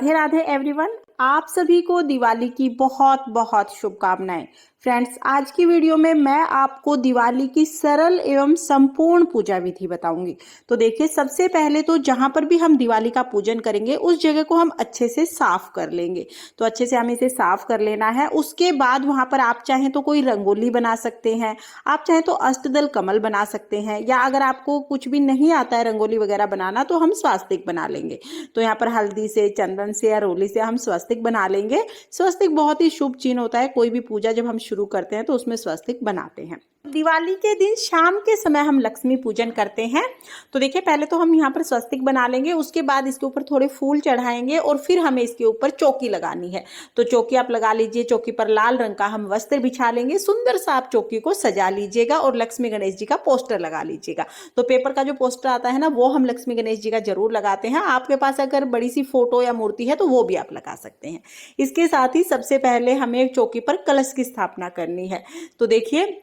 Radhe Radhe everyone, आप सभी को दिवाली की बहुत बहुत शुभकामनाएं। फ्रेंड्स, आज की वीडियो में मैं आपको दिवाली की सरल एवं संपूर्ण पूजा विधि बताऊंगी। तो देखिए, सबसे पहले तो जहां पर भी हम दिवाली का पूजन करेंगे उस जगह को हम अच्छे से साफ कर लेंगे। तो अच्छे से हमें इसे साफ कर लेना है। उसके बाद वहां पर आप चाहें तो कोई रंगोली बना सकते हैं, आप चाहें तो अष्टदल कमल बना सकते हैं, या अगर आपको कुछ भी नहीं आता है रंगोली वगैरह बनाना तो हम स्वास्तिक बना लेंगे। तो यहाँ पर हल्दी से, चंदन से या रोली से हम स्वस्तिक बना लेंगे। स्वस्तिक बहुत ही शुभ चिन्ह होता है। कोई भी पूजा जब हम शुरू करते हैं तो उसमें स्वस्तिक बनाते हैं। दिवाली के दिन शाम के समय हम लक्ष्मी पूजन करते हैं। तो देखिए, पहले तो हम यहाँ पर स्वस्तिक बना लेंगे, उसके बाद इसके ऊपर थोड़े फूल चढ़ाएंगे और फिर हमें इसके ऊपर चौकी लगानी है। तो चौकी आप लगा लीजिए। चौकी पर लाल रंग का हम वस्त्र बिछा लेंगे। सुंदर सा आप चौकी को सजा लीजिएगा और लक्ष्मी गणेश जी का पोस्टर लगा लीजिएगा। तो पेपर का जो पोस्टर आता है ना, वो हम लक्ष्मी गणेश जी का जरूर लगाते हैं। आपके पास अगर बड़ी सी फोटो या मूर्ति है तो वो भी आप लगा सकते हैं। इसके साथ ही सबसे पहले हमें चौकी पर कलश की स्थापना करनी है। तो देखिए,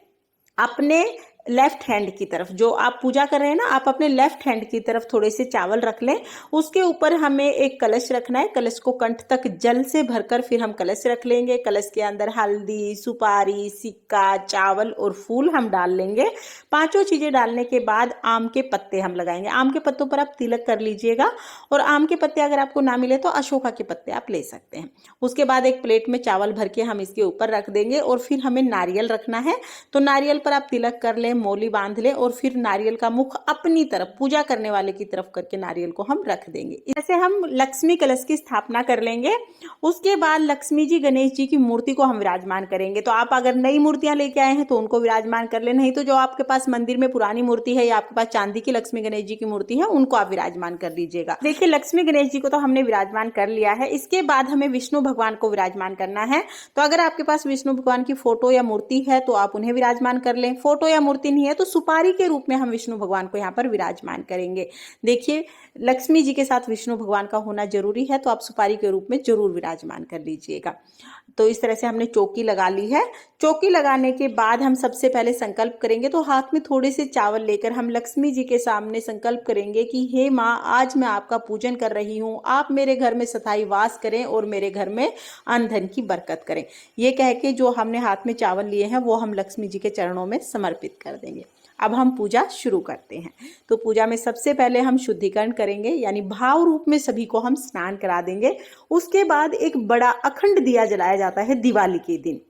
अपने लेफ्ट हैंड की तरफ, जो आप पूजा कर रहे हैं ना, आप अपने लेफ्ट हैंड की तरफ थोड़े से चावल रख लें। उसके ऊपर हमें एक कलश रखना है। कलश को कंठ तक जल से भरकर फिर हम कलश रख लेंगे। कलश के अंदर हल्दी, सुपारी, सिक्का, चावल और फूल हम डाल लेंगे। पांचों चीजें डालने के बाद आम के पत्ते हम लगाएंगे। आम के पत्तों पर आप तिलक कर लीजिएगा, और आम के पत्ते अगर आपको ना मिले तो अशोका के पत्ते आप ले सकते हैं। उसके बाद एक प्लेट में चावल भर के हम इसके ऊपर रख देंगे, और फिर हमें नारियल रखना है। तो नारियल पर आप तिलक कर लें, मौली बांध ले, और फिर नारियल का मुख अपनी तरफ, पूजा करने वाले की तरफ करके नारियल को हम रख देंगे। ऐसे हम लक्ष्मी कलश की स्थापना कर लेंगे। उसके बाद लक्ष्मी जी, गणेश जी की मूर्ति को हम विराजमान करेंगे। तो आप अगर नई मूर्तियां लेके आए हैं तो उनको विराजमान कर ले, नहीं तो जो आपके पास मंदिर में पुरानी मूर्ति है या आपके पास चांदी की लक्ष्मी गणेश जी की मूर्ति है उनको आप विराजमान कर लीजिएगा। देखिए, लक्ष्मी गणेश जी को तो हमने विराजमान कर लिया है। इसके बाद हमें विष्णु भगवान को विराजमान करना है। तो अगर आपके पास विष्णु भगवान की फोटो या मूर्ति है तो आप उन्हें विराजमान कर लें। फोटो या मूर्ति नहीं है तो सुपारी के रूप में हम विष्णु भगवान को यहाँ पर विराजमान करेंगे। देखिए, लक्ष्मी जी के साथ विष्णु भगवान का होना जरूरी है, तो आप सुपारी के रूप में जरूर विराजमान कर लीजिएगा। तो इस तरह से हमने चौकी लगा ली है। चौकी लगाने के बाद हम सबसे पहले संकल्प करेंगे। तो हाथ में थोड़े से चावल लेकर हम लक्ष्मी जी के सामने संकल्प करेंगे कि हे माँ, आज मैं आपका पूजन कर रही हूँ, आप मेरे घर में स्थायी वास करें और मेरे घर में अन्न धन की बरकत करें। ये कह के जो हमने हाथ में चावल लिए हैं वो हम लक्ष्मी जी के चरणों में समर्पित कर देंगे। अब हम पूजा शुरू करते हैं। तो पूजा में सबसे पहले हम शुद्धिकरण करेंगे, यानी भाव रूप में सभी को हम स्नान करा देंगे। उसके बाद एक बड़ा अखंड दिया जलाया जाता है दिवाली के दिन।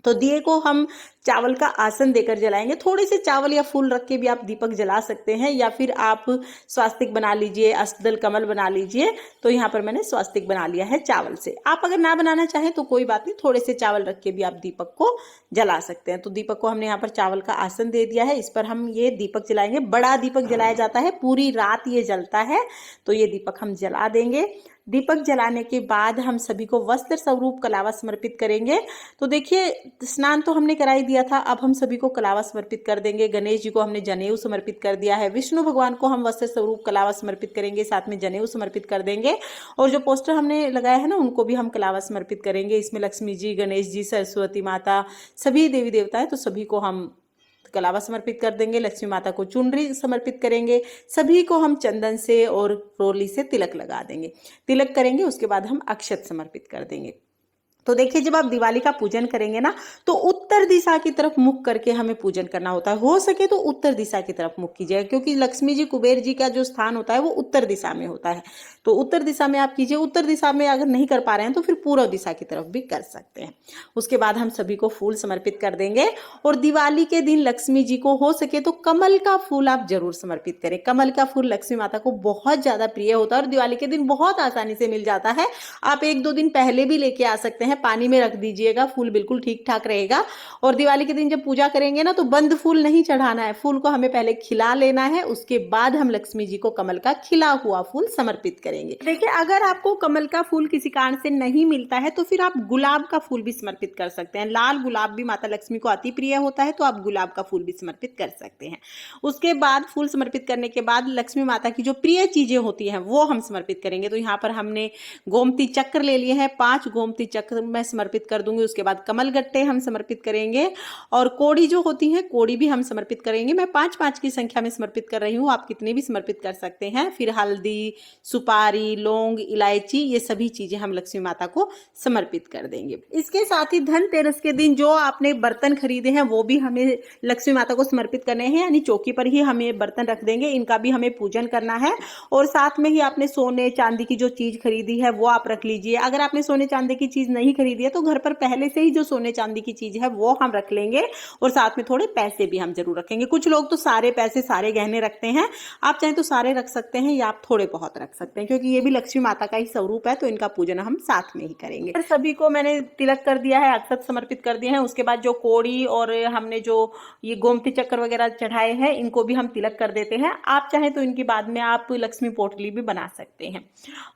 तो दिए को हम चावल का आसन देकर जलाएंगे। थोड़े से चावल या फूल रख के भी आप दीपक जला सकते हैं, या फिर आप स्वास्तिक बना लीजिए, अष्टदल कमल बना लीजिए। तो यहाँ पर मैंने स्वास्तिक बना लिया है चावल से। आप अगर ना बनाना चाहें तो कोई बात नहीं, थोड़े से चावल रख के भी आप दीपक को जला सकते हैं। तो दीपक को हमने यहाँ पर चावल का आसन दे दिया है। इस पर हम ये दीपक जलाएंगे। बड़ा दीपक जलाया जाता है, पूरी रात ये जलता है। तो ये दीपक हम जला देंगे। दीपक जलाने के बाद हम सभी को वस्त्र स्वरूप कलावा समर्पित करेंगे। तो देखिए, स्नान तो हमने करा ही दिया था, अब हम सभी को कलावा समर्पित कर देंगे। गणेश जी को हमने जनेऊ समर्पित कर दिया है। विष्णु भगवान को हम वस्त्र स्वरूप कलावा समर्पित करेंगे, साथ में जनेऊ समर्पित कर देंगे। और जो पोस्टर हमने लगाया है ना, उनको भी हम कलावा समर्पित करेंगे। इसमें लक्ष्मी जी, गणेश जी, सरस्वती माता, सभी देवी देवता है, तो सभी को हम कलावा समर्पित कर देंगे। लक्ष्मी माता को चुनरी समर्पित करेंगे। सभी को हम चंदन से और रोली से तिलक लगा देंगे। तिलक करेंगे, उसके बाद हम अक्षत समर्पित कर देंगे। तो देखिए, जब आप दिवाली का पूजन करेंगे ना, तो उत्तर दिशा की तरफ मुख करके हमें पूजन करना होता है। हो सके तो उत्तर दिशा की तरफ मुख कीजिएगा, क्योंकि लक्ष्मी जी, कुबेर जी का जो स्थान होता है वो उत्तर दिशा में होता है। तो उत्तर दिशा में आप कीजिए। उत्तर दिशा में अगर नहीं कर पा रहे हैं तो फिर पूर्व दिशा की तरफ भी कर सकते हैं। उसके बाद हम सभी को फूल समर्पित कर देंगे। और दिवाली के दिन लक्ष्मी जी को हो सके तो कमल का फूल आप जरूर समर्पित करें। कमल का फूल लक्ष्मी माता को बहुत ज्यादा प्रिय होता है और दिवाली के दिन बहुत आसानी से मिल जाता है। आप 1-2 दिन पहले भी लेके आ सकते हैं, पानी में रख दीजिएगा, फूल बिल्कुल ठीक ठाक रहेगा। और दिवाली के दिन जब पूजा करेंगे ना, तो बंद फूल नहीं चढ़ाना है, फूल को हमें पहले खिला लेना है। उसके बाद हम लक्ष्मी जी को कमल का खिला हुआ फूल समर्पित करेंगे। देखिए, अगर आपको कमल का फूल किसी कारण से नहीं मिलता है तो फिर आप गुलाब का फूल भी समर्पित कर सकते हैं। लाल गुलाब भी माता लक्ष्मी को अति प्रिय होता है, तो आप गुलाब का फूल भी समर्पित कर सकते हैं। उसके बाद फूल समर्पित करने के बाद लक्ष्मी माता की जो प्रिय चीजें होती हैं वो हम समर्पित करेंगे। तो यहाँ पर हमने गोमती चक्र ले लिए हैं। 5 गोमती चक्र मैं समर्पित कर दूंगी। उसके बाद कमल गट्टे हम समर्पित करेंगे और कोड़ी जो होती है कोड़ी भी हम समर्पित करेंगे। मैं 5-5 की संख्या में समर्पित कर रही हूँ, आप कितने भी समर्पित कर सकते हैं। फिर हल्दी, सुपारी, लौंग, इलायची, ये सभी चीजें हम लक्ष्मी माता को समर्पित कर देंगे। इसके साथ ही धनतेरस के दिन जो आपने बर्तन खरीदे हैं वो भी हमें लक्ष्मी माता को समर्पित करने हैं, यानी चौकी पर ही हमें बर्तन रख देंगे, इनका भी हमें पूजन करना है। और साथ में ही आपने सोने चांदी की जो चीज खरीदी है वो आप रख लीजिए। अगर आपने सोने चांदी की चीज नहीं खरीदी है तो घर पर पहले से ही जो सोने चांदी की चीज है वो हम रख लेंगे और साथ में थोड़े पैसे भी हम जरूर रखेंगे। कुछ लोग तो सारे पैसे सारे गहने रखते हैं, आप चाहे तो सारे रख सकते हैं या आप थोड़े बहुत रख सकते हैं, क्योंकि ये भी लक्ष्मी माता का ही स्वरूप है, तो इनका पूजन हम साथ में ही करेंगे। फिर सभी को मैंने तिलक कर दिया है, अक्षत समर्पित कर दिए हैं। उसके बाद जो कोड़ी और हमने जो ये गोमती चक्र वगैरह चढ़ाए हैं इनको भी हम तिलक कर देते हैं। आप चाहे तो इनके बाद में आप लक्ष्मी पोटली भी बना सकते हैं।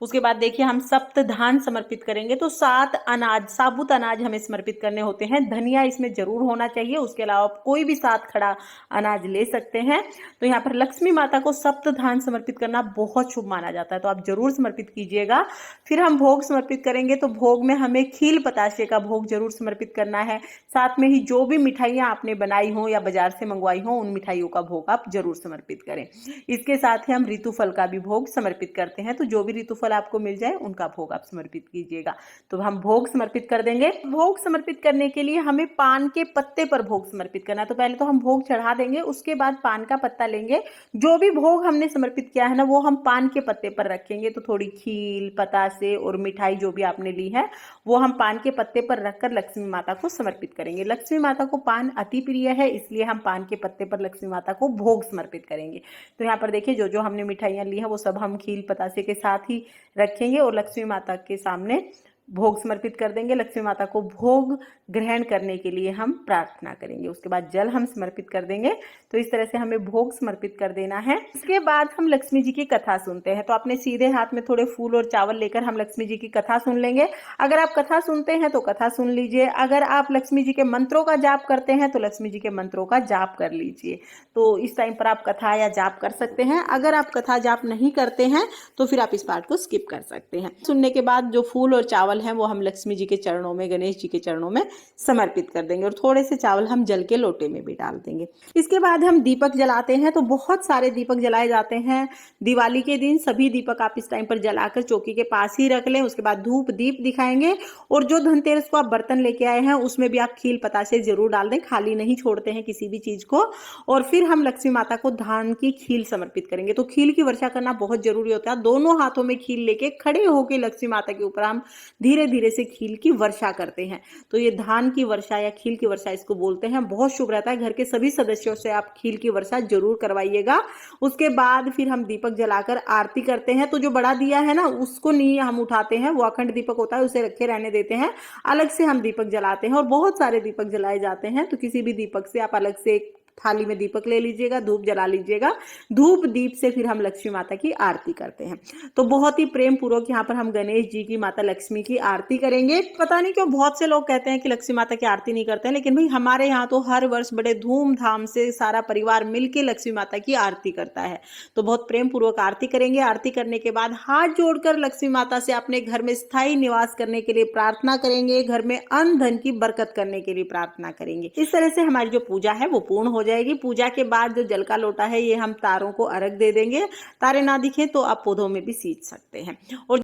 उसके बाद देखिए हम सप्त धान समर्पित करेंगे, तो 7 अनाज, साबुत अनाज हमें समर्पित करने होते हैं। धनिया इसमें जरूर होना चाहिए, उसके अलावा कोई भी 7 खड़ा अनाज ले सकते हैं। तो यहाँ पर लक्ष्मी माता को सप्त धान समर्पित करना बहुत शुभ माना जाता है, तो आप जरूर समर्पित कीजिएगा। फिर हम भोग समर्पित करेंगे, तो भोग में हमें खील बताशे का भोग जरूर समर्पित करना है। साथ में ही जो भी मिठाइयाँ आपने बनाई हो या बाजार से मंगवाई हो उन मिठाइयों का भोग आप जरूर समर्पित करें। इसके साथ ही हम ऋतुफल का भी भोग समर्पित करते हैं, तो जो भी ऋतुफल आपको मिल जाए उनका भोग आप समर्पित कीजिएगा। तो हम भोग समर्पित कर देंगे। भोग समर्पित करने के लिए हमें पान के पत्ते पर भोग समर्पित करना है, तो पहले तो हम भोग चढ़ा देंगे, उसके बाद पान का पत्ता लेंगे। जो भी भोग हमने समर्पित किया है ना वो हम पान के पत्ते पर रखेंगे, तो थोड़ी खील, पतासे और मिठाई जो भी आपने ली है वो हम पान के पत्ते पर रखकर लक्ष्मी माता को समर्पित करेंगे। लक्ष्मी माता को पान अति प्रिय है, इसलिए हम पान के पत्ते पर लक्ष्मी माता को भोग समर्पित करेंगे। तो यहाँ पर देखिए जो जो हमने मिठाइयाँ ली है वो सब हम खील पतासे के साथ ही रखेंगे और लक्ष्मी माता के सामने भोग समर्पित कर देंगे। लक्ष्मी माता को भोग ग्रहण करने के लिए हम प्रार्थना करेंगे। उसके बाद जल हम समर्पित कर देंगे। तो इस तरह से हमें भोग समर्पित कर देना है। इसके बाद हम लक्ष्मी जी की कथा सुनते हैं, तो अपने सीधे हाथ में थोड़े फूल और चावल लेकर हम लक्ष्मी जी की कथा सुन लेंगे। अगर आप कथा सुनते हैं तो कथा सुन लीजिए, अगर आप लक्ष्मी जी के मंत्रों का जाप करते हैं तो लक्ष्मी जी के मंत्रों का जाप कर लीजिए। तो इस टाइम पर आप कथा या जाप कर सकते हैं। अगर आप कथा जाप नहीं करते हैं तो फिर आप इस पार्ट को स्किप कर सकते हैं। सुनने के बाद जो फूल और चावल हैं वो हम लक्ष्मी जी के चरणों में, गणेश जी के चरणों में समर्पित कर देंगे और थोड़े से चावल हम जल के लोटे में भी डाल देंगे। इसके बाद हम दीपक जलाते हैं, तो बहुत सारे दीपक जलाए जाते हैं दिवाली के दिन। सभी दीपक आप इस टाइम पर जलाकर चौकी के पास ही रख लें। उसके बाद धूप दीप दिखाएंगे और जो धनतेरस को आप बर्तन लेके आए हैं उसमें भी आप खील पतासे जरूर डाल दें, खाली नहीं छोड़ते हैं किसी भी चीज को। और फिर हम लक्ष्मी माता को धान की खील समर्पित करेंगे, तो खील की वर्षा करना बहुत जरूरी होता है। दोनों हाथों में खील लेके खड़े होकर लक्ष्मी माता के ऊपर हम धीरे धीरे से खील की वर्षा करते हैं। तो ये धान की वर्षा या खील की वर्षा इसको बोलते हैं, बहुत शुभ रहता है। घर के सभी सदस्यों से आप खील की वर्षा जरूर करवाइएगा। उसके बाद फिर हम दीपक जलाकर आरती करते हैं। तो जो बड़ा दिया है ना उसको नहीं हम उठाते हैं, वो अखंड दीपक होता है, उसे रखे रहने देते हैं। अलग से हम दीपक जलाते हैं और बहुत सारे दीपक जलाए जाते हैं। तो किसी भी दीपक से आप अलग से एक थाली में दीपक ले लीजिएगा, धूप जला लीजिएगा। धूप दीप से फिर हम लक्ष्मी माता की आरती करते हैं। तो बहुत ही प्रेम पूर्वक यहाँ पर हम गणेश जी की, माता लक्ष्मी की आरती करेंगे। पता नहीं क्यों बहुत से लोग कहते हैं कि लक्ष्मी माता की आरती नहीं करते हैं, लेकिन भाई हमारे यहाँ तो हर वर्ष बड़े धूमधाम से सारा परिवार मिलकर लक्ष्मी माता की आरती करता है। तो बहुत प्रेम पूर्वक आरती करेंगे। आरती करने के बाद हाथ जोड़कर लक्ष्मी माता से अपने घर में स्थायी निवास करने के लिए प्रार्थना करेंगे, घर में अन्न धन की बरकत करने के लिए प्रार्थना करेंगे। इस तरह से हमारी जो पूजा है वो पूर्ण हो जाएगी। पूजा के बाद जो जल का लोटा है ये हम तारों को अर्घ दे देंगे। तारे ना दिखे तो आप पौधों में भी सींच सकते हैं। और